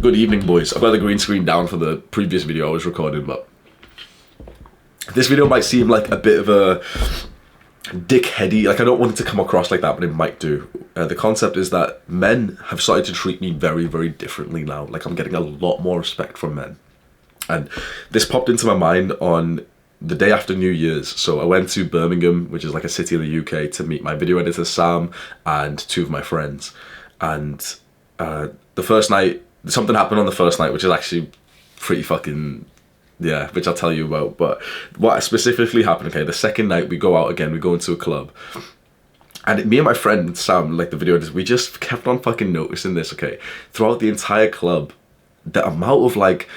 Good evening, boys. I've got the green screen down for the previous video I was recording, but this video might seem like a bit of a dickheady, like I don't want it to come across like that, but it might do. The concept is that men have started to treat me very, very differently now. Like I'm getting a lot more respect from men. And this popped into my mind on the day after New Year's. So I went to Birmingham, which is like a city in the UK, to meet my video editor Sam and two of my friends. And the first night, something happened on the first night, which is actually pretty fucking, yeah, which I'll tell you about. But what specifically happened, okay, the second night we go out again, we go into a club. And me and my friend Sam, like the video editor, we just kept on fucking noticing this, okay? Throughout the entire club, the amount of like,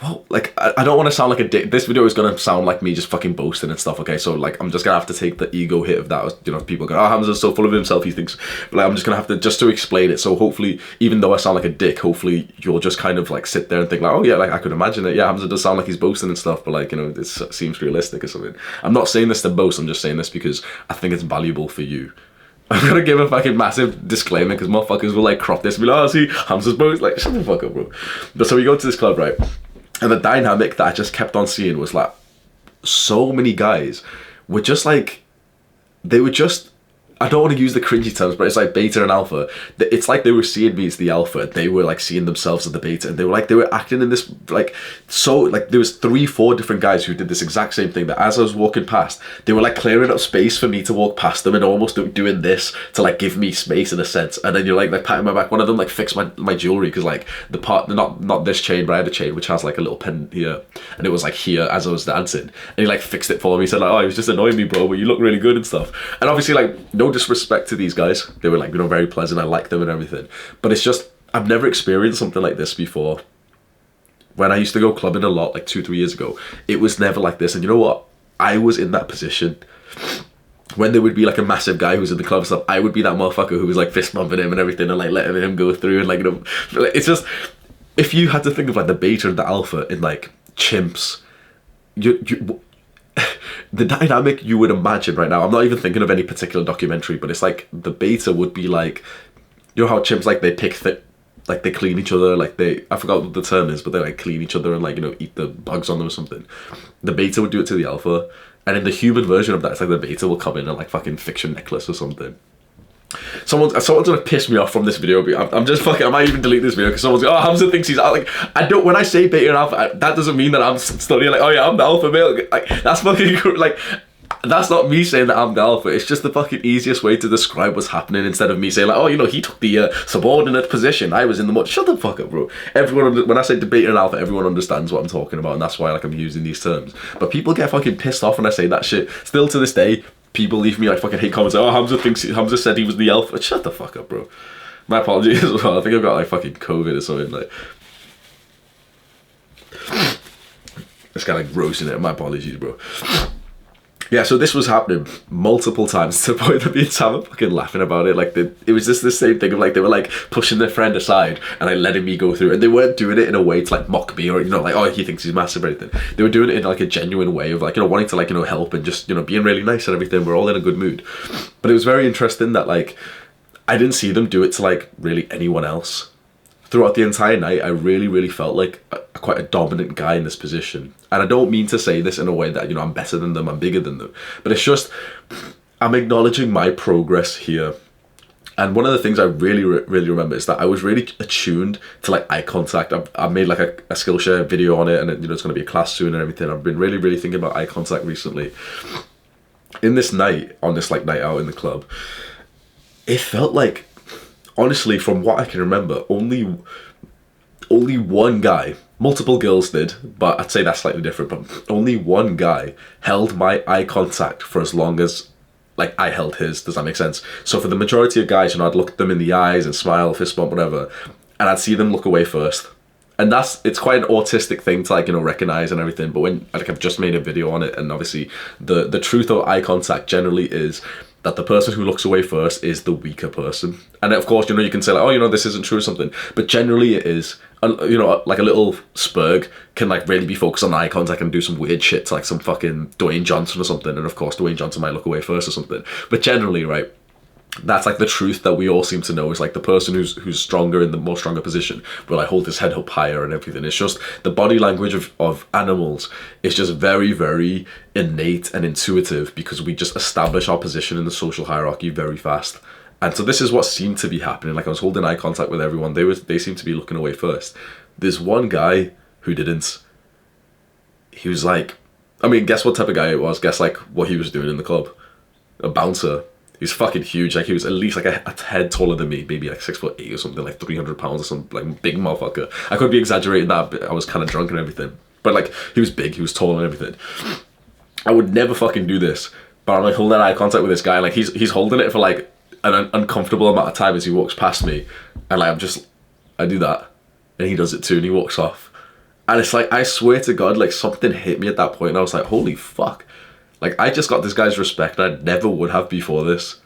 well, like I don't want to sound like a dick. This video is gonna sound like me just fucking boasting and stuff, okay? So like I'm just gonna have to take the ego hit of that. You know, people go, oh, Hamza's so full of himself, he thinks, but like I'm just gonna have to, just to explain it. So hopefully, even though I sound like a dick, hopefully you'll just kind of like sit there and think like, oh yeah, like I could imagine it. Yeah, Hamza does sound like he's boasting and stuff, but like, you know, it seems realistic or something. I'm not saying this to boast, I'm just saying this because I think it's valuable for you. I'm gonna give a fucking massive disclaimer because motherfuckers will like crop this and be like, oh, see, Hamza's boast, like, shut the fuck up, bro. But so we go to this club, right? And the dynamic that I just kept on seeing was like, so many guys were just like, they were just, I don't want to use the cringy terms, but it's like beta and alpha. It's like they were seeing me as the alpha. They were like seeing themselves as the beta, and they were acting in this like, so like there was 3-4 different guys who did this exact same thing, that as I was walking past, they were like clearing up space for me to walk past them and almost doing this to like give me space in a sense. And then you're like patting my back. One of them like fixed my jewelry because like the part, not this chain, but I had a chain which has like a little pen here, and it was like here as I was dancing, and he like fixed it for me. He said like, oh, he was just annoying me, bro, but you look really good and stuff. And obviously like no disrespect to these guys, they were like, you know, very pleasant, I liked them and everything, but it's just, I've never experienced something like this before. When I used to go clubbing a lot, like 2-3 years ago, it was never like this. And you know what, I was in that position when there would be like a massive guy who's in the club and stuff. I would be that motherfucker who was like fist bumping him and everything and like letting him go through, and like, you know, it's just, if you had to think of like the beta and the alpha in like chimps, you the dynamic you would imagine right now, I'm not even thinking of any particular documentary, but it's like the beta would be like, you know how chimps like they pick like they clean each other, like I forgot what the term is, but they like clean each other and like, you know, eat the bugs on them or something. The beta would do it to the alpha, and in the human version of that, it's like the beta will come in and like fucking fix your necklace or something. Someone's gonna piss me off from this video. I'm just fucking, I might even delete this video because someone's like, oh, Hamza thinks he's like, I don't, when I say beta and alpha, that doesn't mean that I'm studying like, oh yeah, I'm the alpha male. Like that's fucking like, that's not me saying that I'm the alpha. It's just the fucking easiest way to describe what's happening, instead of me saying like, oh, you know, he took the subordinate position, I was in the mud. Shut the fuck up, bro. Everyone, when I say beta and alpha, everyone understands what I'm talking about, and that's why like I'm using these terms. But people get fucking pissed off when I say that shit. Still to this day, people leave me like fucking hate comments like, oh, Hamza said he was the alpha. Shut the fuck up, bro. My apologies as well. I think I've got like fucking COVID or something. Like, this guy like roasting it. My apologies, bro. Yeah, so this was happening multiple times to the point that me and Sam were fucking laughing about it. Like, it was just the same thing of like, they were like pushing their friend aside and like letting me go through, and they weren't doing it in a way to like mock me or, you know, like, oh, he thinks he's massive or anything. They were doing it in like a genuine way of like, you know, wanting to like, you know, help and just, you know, being really nice and everything. We're all in a good mood. But it was very interesting that like, I didn't see them do it to like really anyone else. Throughout the entire night, I really, really felt like quite a dominant guy in this position. And I don't mean to say this in a way that, you know, I'm better than them, I'm bigger than them. But it's just, I'm acknowledging my progress here. And one of the things I really, really remember is that I was really attuned to like eye contact. I've made like a Skillshare video on it, and you know, it's going to be a class soon and everything. I've been really, really thinking about eye contact recently. In this night, on this like night out in the club, it felt like, honestly, from what I can remember, only one guy, multiple girls did, but I'd say that's slightly different, but only one guy held my eye contact for as long as like I held his. Does that make sense? So for the majority of guys, you know, I'd look them in the eyes and smile, fist bump, whatever, and I'd see them look away first. And it's quite an autistic thing to like, you know, recognize and everything, but when like I've just made a video on it, and obviously the truth of eye contact generally is that the person who looks away first is the weaker person. And of course, you know, you can say like, oh, you know, this isn't true or something, but generally it is. You know, like a little spurg can like really be focused on eye contact and do some weird shit to like some fucking Dwayne Johnson or something, and of course Dwayne Johnson might look away first or something. But generally, right, that's like the truth that we all seem to know, is like the person who's stronger in the more stronger position will like hold his head up higher and everything. It's just the body language of animals is just very, very innate and intuitive, because we just establish our position in the social hierarchy very fast. And so this is what seemed to be happening. Like I was holding eye contact with everyone. They seemed to be looking away first. There's one guy who didn't. He was like, I mean, guess what type of guy it was? Guess like what he was doing in the club. A bouncer. He's fucking huge. Like he was at least like a head taller than me, maybe like 6'8" or something, like 300 pounds or something, like big motherfucker. I could be exaggerating that, but I was kind of drunk and everything. But like he was big, he was tall and everything. I would never fucking do this, but I'm like holding eye contact with this guy, and like he's holding it for like an uncomfortable amount of time as he walks past me, and like I do that, and he does it too, and he walks off, and it's like, I swear to God, like something hit me at that point, and I was like, holy fuck. Like, I just got this guy's respect I never would have before this.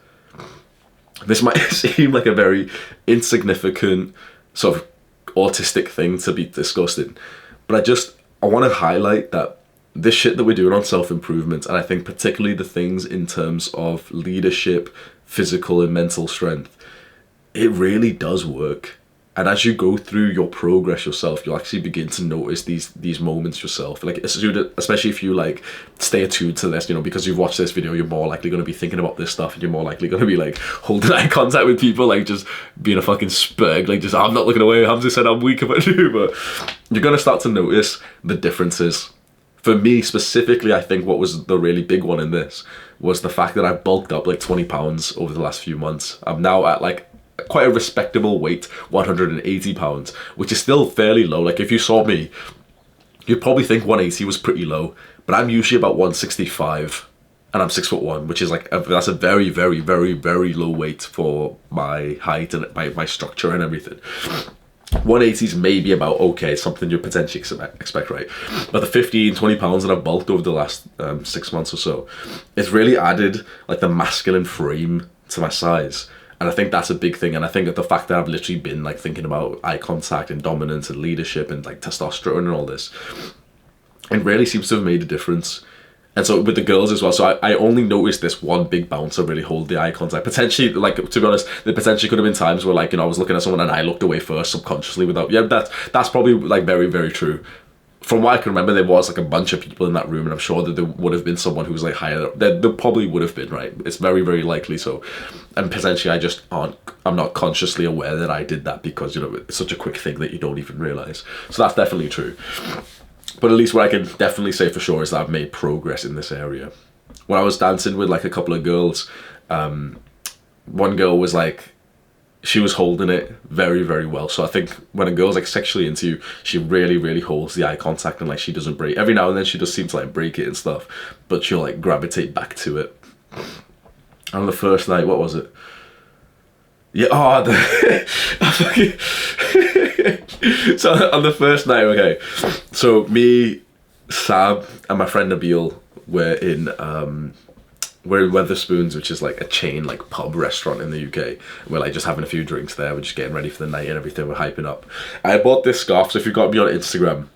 This might seem like a very insignificant, sort of autistic thing to be discussing, but I want to highlight that this shit that we're doing on self-improvement, and I think particularly the things in terms of leadership, physical and mental strength, it really does work. And as you go through your progress yourself, you'll actually begin to notice these moments yourself. Like, especially if you like stay attuned to this, you know, because you've watched this video, you're more likely going to be thinking about this stuff, and you're more likely going to be like holding eye contact with people, like just being a fucking spurg, like just, I'm not looking away, Hamza said I'm weak about you, but you're going to start to notice the differences. For me specifically, I think what was the really big one in this was the fact that I've bulked up like 20 pounds over the last few months. I'm now at like quite a respectable weight, 180 pounds, which is still fairly low. Like if you saw me, you'd probably think 180 was pretty low, but I'm usually about 165 and I'm 6'1", which is like, that's a very, very, very, very low weight for my height and my structure and everything. 180 is maybe about okay, something you potentially expect, right? But the 15-20 pounds that I've bulked over the last 6 months or so, it's really added like the masculine frame to my size. And I think that's a big thing. And I think that the fact that I've literally been like thinking about eye contact and dominance and leadership and like testosterone and all this, it really seems to have made a difference. And so with the girls as well, so I only noticed this one big bouncer really hold the eye contact. Potentially, like, to be honest, there potentially could have been times where, like, you know, I was looking at someone and I looked away first subconsciously without, yeah, that's probably like very, very true. From what I can remember, there was like a bunch of people in that room, and I'm sure that there would have been someone who was like higher. There probably would have been, right? It's very, very likely so. And potentially I'm not consciously aware that I did that because, you know, it's such a quick thing that you don't even realize. So that's definitely true. But at least what I can definitely say for sure is that I've made progress in this area. When I was dancing with like a couple of girls, one girl was like, she was holding it very, very well. So I think when a girl's like sexually into you, she really, really holds the eye contact, and like she doesn't break. Every now and then she does seem to like break it and stuff, but she'll like gravitate back to it. And on the first night, what was it? Yeah, so on the first night, okay, so me, Sab, and my friend Nabil were in Wetherspoons, which is like a chain like pub restaurant in the UK. We're like just having a few drinks there, we're just getting ready for the night and everything, we're hyping up. I bought this scarf, so if you've got me on Instagram,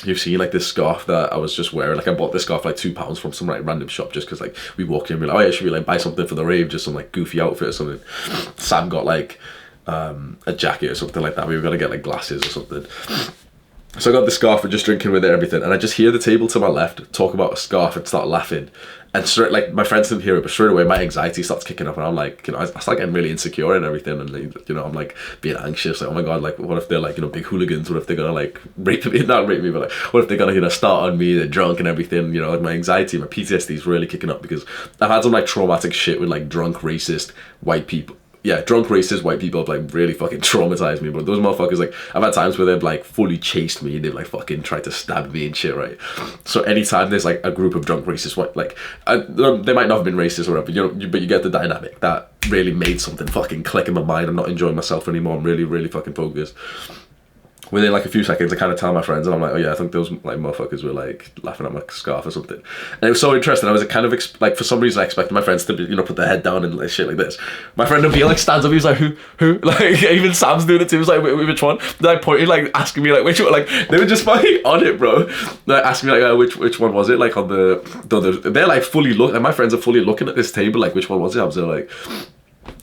you've seen like this scarf that I was just wearing. Like I bought this scarf like £2 from some like random shop just because like we walked in and we're like, oh yeah, should we like buy something for the rave, just some like goofy outfit or something. Sam got like a jacket or something like that. We were gonna get like glasses or something. So I got the scarf, we're just drinking with it and everything, and I just hear the table to my left talk about a scarf and start laughing. And straight, like, my friends didn't hear it, but straight away my anxiety starts kicking up, and I'm like, you know, I start getting really insecure and everything, and like, you know, I'm like being anxious, like, oh my god, like, what if they're like, you know, big hooligans? What if they're gonna like rape me? Not rape me, but like, what if they're gonna, you know, start on me? They're drunk and everything, you know. Like, my anxiety, my PTSD is really kicking up because I've had some like traumatic shit with like drunk, racist white people. Yeah, drunk, racist white people have like really fucking traumatized me, but those motherfuckers, like, I've had times where they've like fully chased me and they've like fucking tried to stab me and shit, right? So anytime there's like a group of drunk, racist white, like, they might not have been racist or whatever, you know, but you get the dynamic. That really made something fucking click in my mind. I'm not enjoying myself anymore. I'm really, really fucking focused. Within like a few seconds, I kind of tell my friends, and I'm like, oh yeah, I think those like motherfuckers were like laughing at my scarf or something. And it was so interesting. I was kind of like, for some reason, I expected my friends to be, you know, put their head down and like shit like this. My friend Nabil like stands up, he's like, who? Like, even Sam's doing it too. He was like, which one? Then I pointed, like asking me like which one. Like, they were just fucking on it, bro. Like asking me like which one was it? Like on the they're like fully like my friends are fully looking at this table, like which one was it? I was like.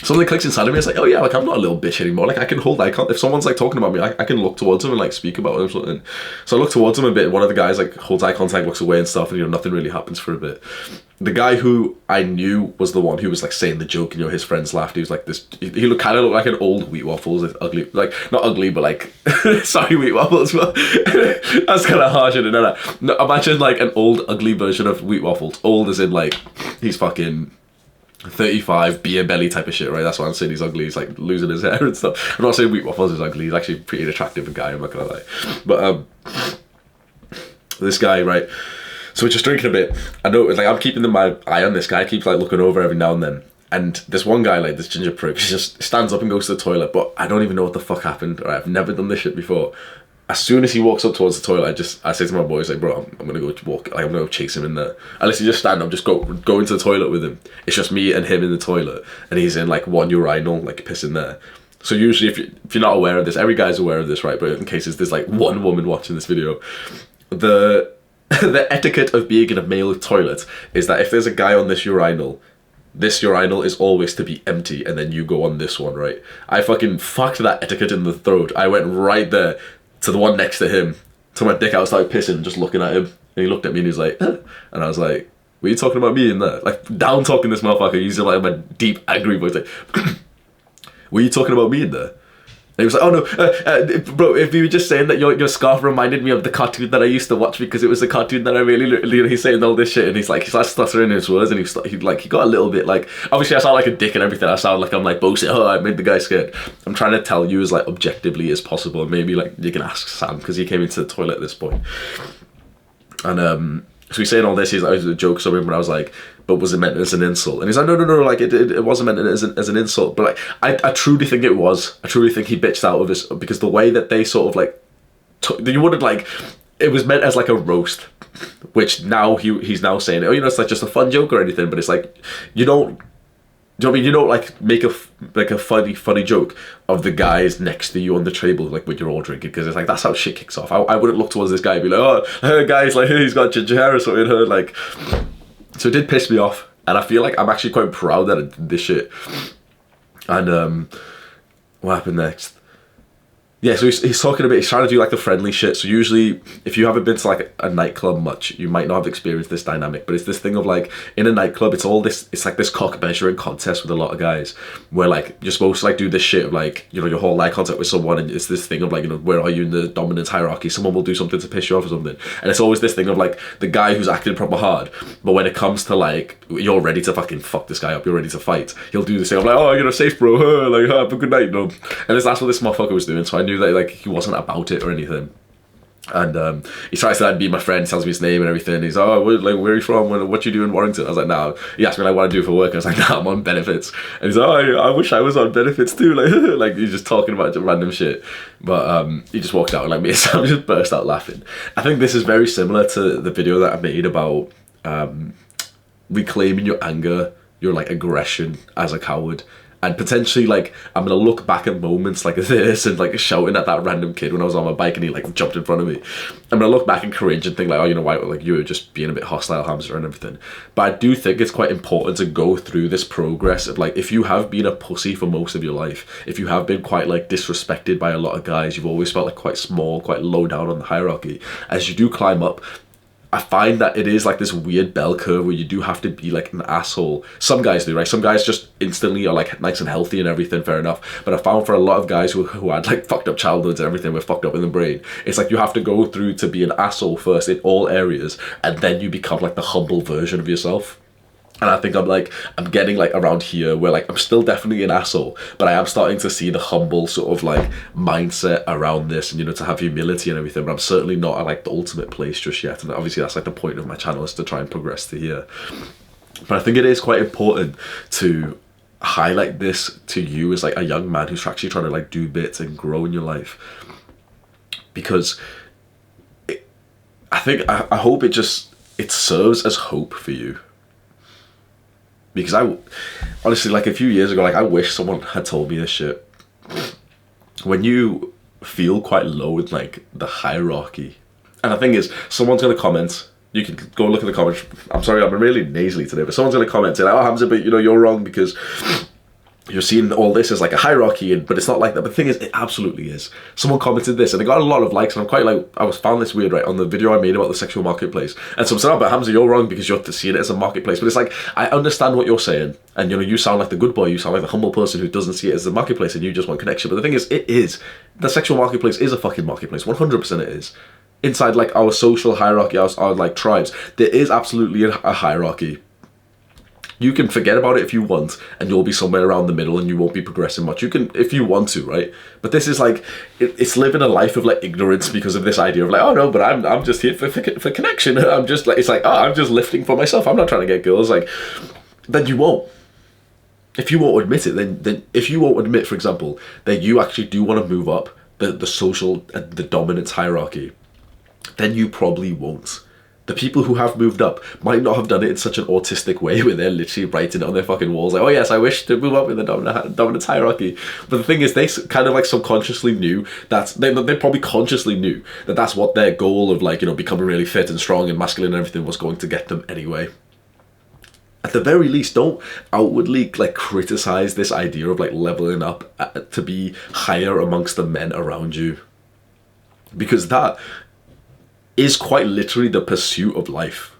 something clicks inside of me. It's like, oh yeah, like I'm not a little bitch anymore. Like I can hold eye contact. If someone's like talking about me, I can look towards them and like speak about them or something. So I look towards them a bit. One of the guys like holds eye contact, looks away and stuff, and nothing really happens for a bit. The guy who I knew was the one who was like saying the joke, and his friends laughed. He was like this. He looked kind of like an old Wheat Waffles, like, ugly, like not ugly, but like sorry, Wheat Waffles. But that's kind of harsh, isn't it? No, imagine like an old ugly version of Wheat Waffles. Old as in like he's fucking 35, beer belly type of shit, right? That's why I'm saying he's ugly. He's like losing his hair and stuff. I'm not saying Wheat Waffles is ugly. He's actually a pretty attractive guy, I'm not gonna lie. But this guy, right? So we're just drinking a bit. I know, like, I'm keeping my eye on this guy. I keep like looking over every now and then. And this one guy, like this ginger prick, he just stands up and goes to the toilet. But I don't even know what the fuck happened. Right? I've never done this shit before. As soon as he walks up towards the toilet, I say to my boys, like, bro, I'm gonna go walk, like, I'm gonna go chase him in there. Unless he just stand up, just go into the toilet with him. It's just me and him in the toilet, and he's in like one urinal, like pissing there. So usually, if you're not aware of this, every guy's aware of this, right? But in case there's like one woman watching this video, the etiquette of being in a male toilet is that if there's a guy on this urinal is always to be empty, and then you go on this one, right? I fucking fucked that etiquette in the throat. I went right there to the one next to him, took my dick out, started pissing, just looking at him, and he looked at me and he was like, and I was like, were you talking about me in there? Like, down talking this motherfucker, using like my deep, angry voice, like, were you talking about me in there? And he was like, oh no, bro, if you were just saying that your scarf reminded me of the cartoon that I used to watch, because it was the cartoon that I really, he's saying all this shit, and he's like, he's like stuttering his words, and he got a little bit like, obviously I sound like a dick and everything, I sound like I'm like boasting, oh, I made the guy scared. I'm trying to tell you as like objectively as possible, and maybe like you can ask Sam, because he came into the toilet at this point. And so he's saying all this, he's like, it was a joke, so when I was like, but was it meant as an insult? And he's like, no, like it wasn't meant as an insult. But like, I truly think it was. I truly think he bitched out of this, because the way that they sort of like, you wouldn't like, it was meant as like a roast, which now he's now saying, oh, it's like just a fun joke or anything, but it's like, you don't, do you know what I mean? You don't like make a funny joke of the guys next to you on the table, like when you're all drinking, because it's like, that's how shit kicks off. I wouldn't look towards this guy and be like, oh, guys, like, he's got ginger hair or something, like. So it did piss me off, and I feel like I'm actually quite proud that I did this shit. And what happened next? Yeah, so he's talking a bit, he's trying to do like the friendly shit. So usually, if you haven't been to like a nightclub much, you might not have experienced this dynamic, but it's this thing of like, in a nightclub, it's like this cock measuring contest with a lot of guys, where like, you're supposed to like do this shit of like, your whole eye contact with someone, and it's this thing of like, where are you in the dominance hierarchy? Someone will do something to piss you off or something. And it's always this thing of like, the guy who's acting proper hard, but when it comes to like, you're ready to fucking fuck this guy up, you're ready to fight, he'll do this thing of like, oh, safe bro, like, have a good night, And that's what this motherfucker was doing, so I knew that like, he wasn't about it or anything. And he tries to like be my friend, tells me his name and everything. He's where are you from? What you do in Warrington? I was like, nah. He asked me like what I do for work. I was like, nah, I'm on benefits. And he's like, oh, I wish I was on benefits too. Like, like he's just talking about random shit. But he just walked out and like me and Sam just burst out laughing. I think this is very similar to the video that I made about reclaiming your anger, your like aggression as a coward. And potentially, like, I'm gonna look back at moments like this and like shouting at that random kid when I was on my bike and he like jumped in front of me. I'm gonna look back and cringe and think like, oh, why, like, you were just being a bit hostile, Hamza, and everything. But I do think it's quite important to go through this progress of like, if you have been a pussy for most of your life, if you have been quite like disrespected by a lot of guys, you've always felt like quite small, quite low down on the hierarchy. As you do climb up, I find that it is like this weird bell curve where you do have to be like an asshole. Some guys do, right? Some guys just instantly are like nice and healthy and everything, fair enough. But I found for a lot of guys who had like fucked up childhoods and everything, were fucked up in the brain, it's like you have to go through to be an asshole first in all areas, and then you become like the humble version of yourself. And I think I'm getting like around here where like I'm still definitely an asshole, but I am starting to see the humble sort of like mindset around this, and to have humility and everything. But I'm certainly not at like the ultimate place just yet. And obviously that's like the point of my channel, is to try and progress to here. But I think it is quite important to highlight this to you as like a young man who's actually trying to like do bits and grow in your life, because I hope it serves as hope for you. Because I, honestly, like a few years ago, like I wish someone had told me this shit. When you feel quite low in like the hierarchy, and the thing is, someone's gonna comment. You can go look at the comments. I'm sorry, I'm really nasally today, but someone's gonna comment saying, "Oh, Hamza, but you're wrong because you're seeing all this as like a hierarchy, but it's not like that. But the thing is, it absolutely is. Someone commented this, and it got a lot of likes, and I'm quite like, found this weird, right, on the video I made about the sexual marketplace. And someone said, oh, but Hamza, you're wrong because you're seeing it as a marketplace. But it's like, I understand what you're saying, and you know, you sound like the good boy, you sound like the humble person who doesn't see it as a marketplace, and you just want connection. But the thing is, it is. The sexual marketplace is a fucking marketplace. 100% it is. Inside like our social hierarchy, our like tribes, there is absolutely a hierarchy. You can forget about it if you want, and you'll be somewhere around the middle, and you won't be progressing much. You can, if you want to, right? But this is like, it's living a life of like ignorance because of this idea of like, oh no, but I'm just here for connection. I'm just like, it's like, oh, I'm just lifting for myself. I'm not trying to get girls. Like, then you won't. If you won't admit it, then if you won't admit, for example, that you actually do want to move up the social, the dominance hierarchy, then you probably won't. The people who have moved up might not have done it in such an autistic way where they're literally writing it on their fucking walls like, oh yes, I wish to move up in the dominance hierarchy. But the thing is, they kind of like subconsciously knew that, they probably consciously knew that that's what their goal of like, you know, becoming really fit and strong and masculine and everything was going to get them anyway. At the very least, don't outwardly like criticize this idea of like leveling up to be higher amongst the men around you. Because that is quite literally the pursuit of life.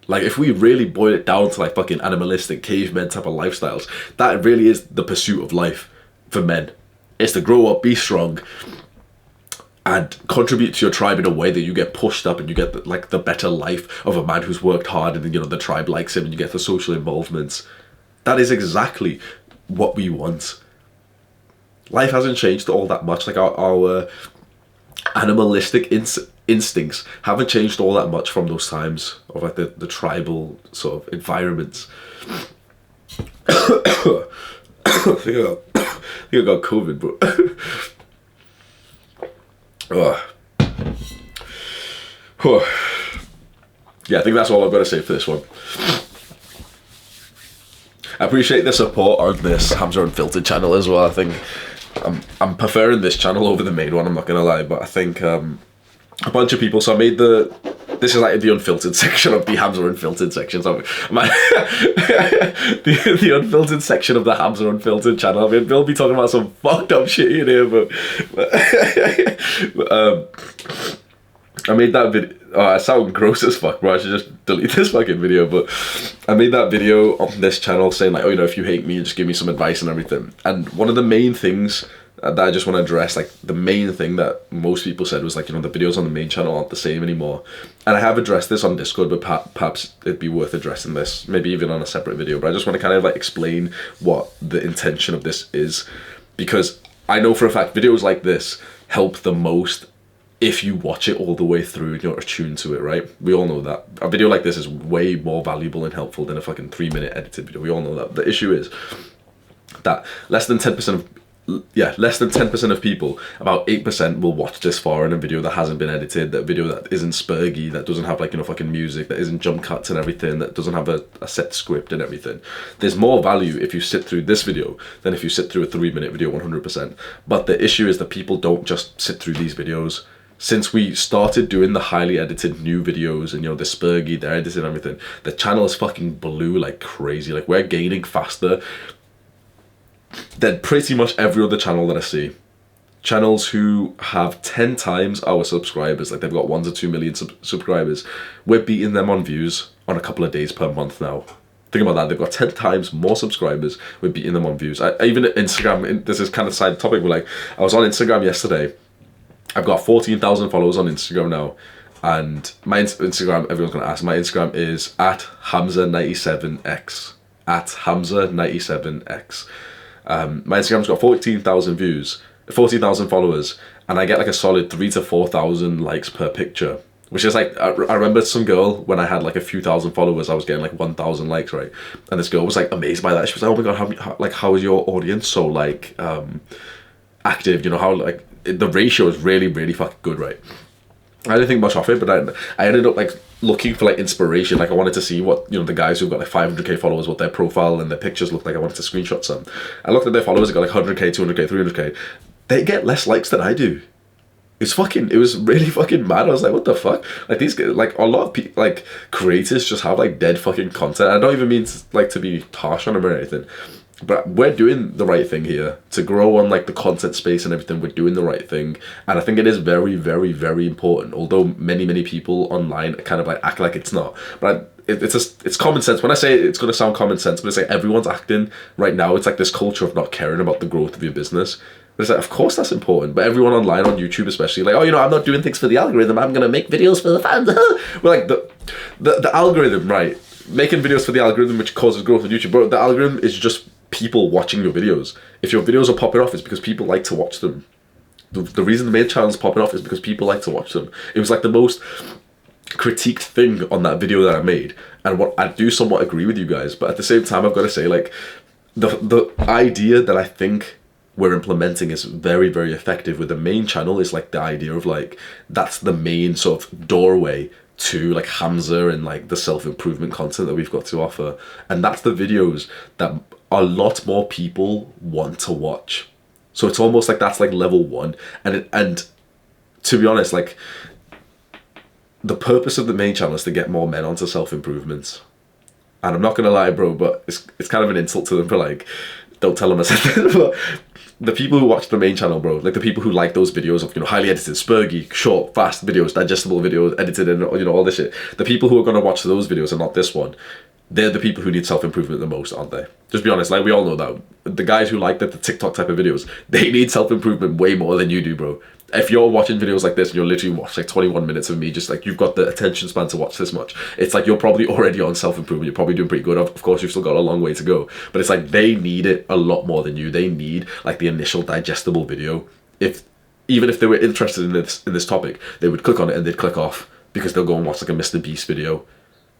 Like, if we really boil it down to like fucking animalistic cavemen type of lifestyles, that really is the pursuit of life for men. It's to grow up, be strong, and contribute to your tribe in a way that you get pushed up and you get like the better life of a man who's worked hard, and you know the tribe likes him and you get the social involvements. That is exactly what we want. Life hasn't changed all that much. Like our animalistic instincts haven't changed all that much from those times of like the tribal sort of environments. I think I got COVID, but yeah, I think that's all I've got to say for this one. I appreciate the support on this Hamza Unfiltered channel as well. I think I'm preferring this channel over the main one, I'm not gonna lie, but I think a bunch of people, so I made this is like the unfiltered section of the Hamza Unfiltered section. So the unfiltered section of the Hamza Unfiltered channel. I mean, we'll be talking about some fucked up shit in here, but I made that video. Oh, I sound gross as fuck, bro. I should just delete this fucking video. But I made that video on this channel saying like, oh, you know, if you hate me, just give me some advice and everything. And one of the main things that I just want to address, like the main thing that most people said was like, you know, the videos on the main channel aren't the same anymore. And I have addressed this on Discord, but perhaps it'd be worth addressing this, maybe even on a separate video. But I just want to kind of like explain what the intention of this is, because I know for a fact videos like this help the most if you watch it all the way through and you're attuned to it, right? We all know that. A video like this is way more valuable and helpful than a fucking 3-minute edited video. We all know that. The issue is that less than 10% of people, about 8% will watch this far in a video that hasn't been edited, that video that isn't spurgy, that doesn't have like, you know, fucking music, that isn't jump cuts and everything, that doesn't have a set script and everything. There's more value if you sit through this video than if you sit through a 3-minute video, 100%. But the issue is that people don't just sit through these videos. Since we started doing the highly edited new videos and, you know, the spurgy, the editing and everything, the channel is fucking blew like crazy. Like, we're gaining faster than pretty much every other channel that I see. Channels who have 10 times our subscribers, like they've got 1 to 2 million subscribers, we're beating them on views on a couple of days per month now. Think about that. They've got 10 times more subscribers, we're beating them on views. Even at Instagram, this is kind of side topic, but like, I was on Instagram yesterday. I've got 14,000 followers on Instagram now, and my Instagram, everyone's gonna ask, my Instagram is at Hamza97x, at Hamza97x. My Instagram's got 14,000 views, 14,000 followers, and I get like a solid 3,000 to 4,000 likes per picture, which is like, I remember some girl, when I had like a few thousand followers, I was getting like 1,000 likes, right? And this girl was like amazed by that. She was like, oh my god, how is your audience so like active, you know, how like the ratio is really, really fucking good, right? I didn't think much of it, but I ended up like looking for like inspiration. Like, I wanted to see what, you know, the guys who've got like 500k followers, what their profile and their pictures look like. I wanted to screenshot some. I looked at their followers, they got like 100k, 200k, 300k. They get less likes than I do. It was really fucking mad. I was like, what the fuck? Like, these guys, like, a lot of people, like, creators just have like dead fucking content. I don't even mean to, like, to be harsh on them or anything. But we're doing the right thing here to grow on like the content space and everything. We're doing the right thing, and I think it is very, very, very important. Although many people online kind of like act like it's not, but it's common sense. When I say it's going to sound common sense, but it's like everyone's acting right now. It's like this culture of not caring about the growth of your business. But it's like, of course that's important. But everyone online on YouTube, especially, like, oh, you know, I'm not doing things for the algorithm. I'm going to make videos for the fans. We're like the algorithm, right? Making videos for the algorithm, which causes growth on YouTube, but the algorithm is just people watching your videos. If your videos are popping off, it's because people like to watch them. The reason the main channel's popping off is because people like to watch them. It was like the most critiqued thing on that video that I made, and what I do somewhat agree with you guys, but at the same time I've got to say, like, the idea that I think we're implementing is very, very effective with the main channel is like the idea of like, that's the main sort of doorway to like Hamza and like the self-improvement content that we've got to offer, and that's the videos that a lot more people want to watch. So it's almost like that's like level one, and to be honest, like, the purpose of the main channel is to get more men onto self-improvement. And I'm not gonna lie, bro, but it's kind of an insult to them for like, don't tell them I said that. But the people who watch the main channel, bro, like the people who like those videos of, you know, highly edited, spurgy, short, fast videos, digestible videos, edited, and, you know, all this shit. The people who are gonna watch those videos and not this one, they're the people who need self-improvement the most, aren't they? Just be honest, like, we all know that. The guys who like the TikTok type of videos, they need self-improvement way more than you do, bro. If you're watching videos like this and you're literally watching like 21 minutes of me, just like, you've got the attention span to watch this much, it's like you're probably already on self-improvement. You're probably doing pretty good. Of course, you've still got a long way to go, but it's like they need it a lot more than you. They need like the initial digestible video. Even if they were interested in this topic, they would click on it and they'd click off because they'll go and watch like a Mr. Beast video.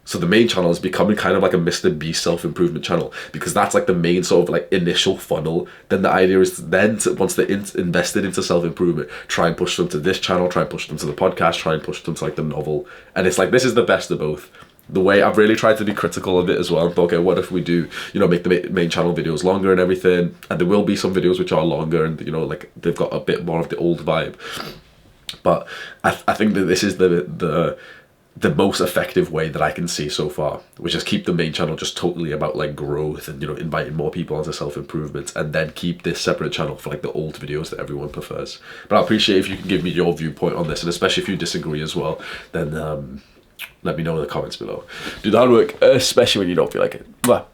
So the main channel is becoming kind of like a Mr. Beast self-improvement channel, because that's like the main sort of like initial funnel. Then the idea is then once they're invested into self-improvement, try and push them to this channel, try and push them to the podcast, try and push them to like the novel. And it's like, this is the best of both. The way I've really tried to be critical of it as well, and thought, okay, what if we do, you know, make the main channel videos longer and everything? And there will be some videos which are longer and, you know, like they've got a bit more of the old vibe. But I think that this is the most effective way that I can see so far, which is keep the main channel just totally about like growth and, you know, inviting more people onto self-improvement, and then keep this separate channel for like the old videos that everyone prefers. But I appreciate if you can give me your viewpoint on this, and especially if you disagree as well, then let me know in the comments below. Do the hard work, especially when you don't feel like it. Bye.